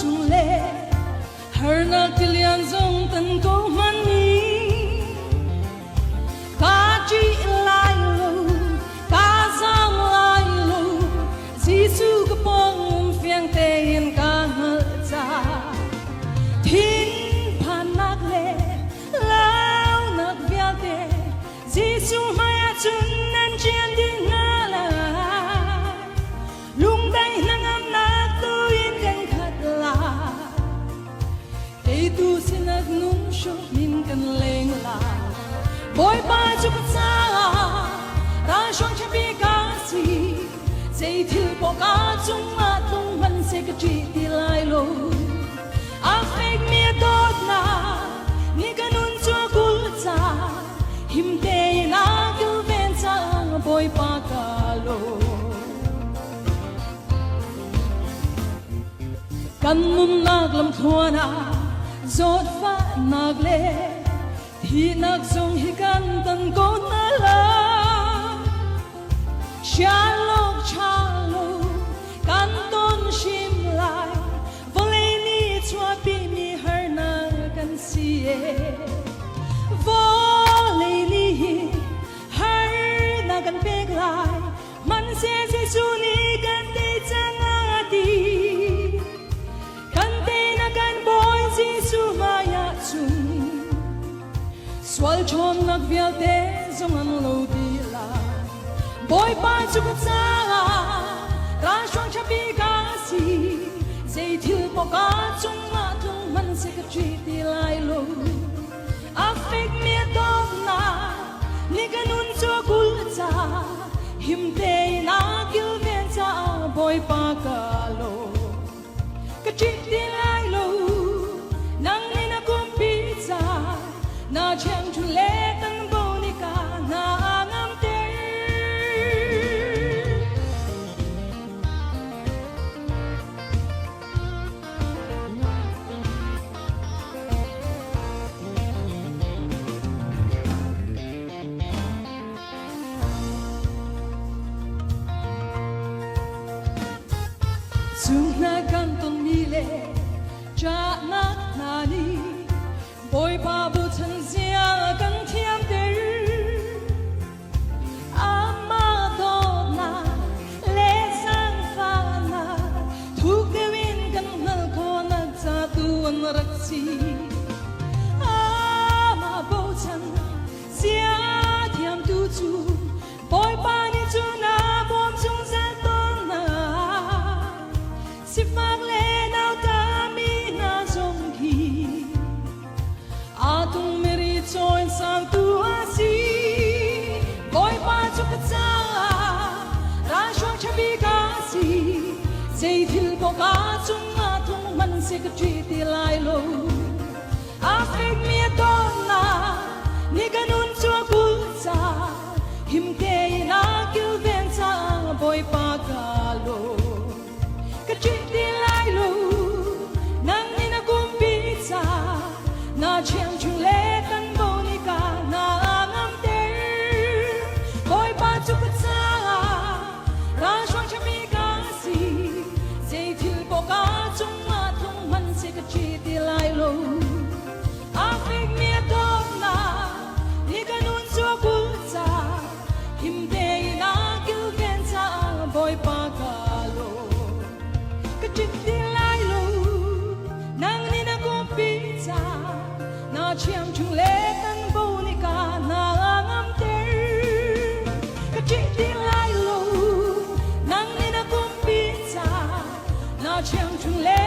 chung lệ hở nạc thì liền dòng tần câu mani ca chi lai lo ca giang lai lo Giêsu cái bông phiang tê yên ca ngỡ cha thiên pan nạc lệ lao nạc véo tê Giêsu maya chun nan chen đi ngã la lung tay nang am nạc tu yên gan khát la tê tu xin nạc nung shok min kan leng la boy ba chu ka sa ra shong cha bi ka si dây thiêu bỏ cá chung mà tung mình sẽ cái chuyện đi lại lo ác phép mía tốt na ni cái nun cho cul cha him te na kêu ven cha boy pa ka lo kan mum nag lam thua na zot fa nag le thì nag song hi kan tan ko na la Shalom, shalom, canton shim lai, voleni chua bi mi her na kan sie, voleni her na kan beg lai, man se Giêsu ni kan te chang ati, kan te na kan boy Giêsu maya chung, swal chom nag vial te zong an lo di la. Boy ba chu ka cha ra shong cha bi ka si dây thiêu bỏ cá chung mà tung mình sẽ cái chuyện đi lại lo ác phép mía tốt na ni cái nun cho cul cha him te na kêu ven cha boy ba ka lo cái chuyện đi lại lo nang ni na kum pi cha na chang chu le tan bo ni ka na Suna canton mile cha na nani boy pa bu chen zia kan thiam ter ama do na le sang fa na thu ke win kan nal ko na cha tu an rak si ama bo chen zia thiam tu chu boy pa ni chu na bom chung za ton na si phang le nào ta mi na zong ki a tung meri choin sang tu a si boy pa chu ka cha ra shong cha bi ka si dây thiêu bỏ cá chung mà tung mình sẽ cái chuyện đi lại lo a phép mía tốt na ni cái nun cho cul cha him te na kêu ven cha boy pa ka lo cái chuyện đi lại lo nang ni na kum pi cha na chiang chung le tan bo ni ka na ngam te boy pa chu ka cha ra shong cha mi ka si dây thiêu bỏ cá chung mà tung mình sẽ cái chuyện đi lại lo ác phép mía tốt na ni cái nun cho cul cha him te na kêu ven cha boy pa ka lo cái chuyện đi lại lo nang ni na ko pi cha na chiang chung le tan bo ni ka na ngam te cái chuyện đi lại lo nang ni na ko pi cha na chiang chung le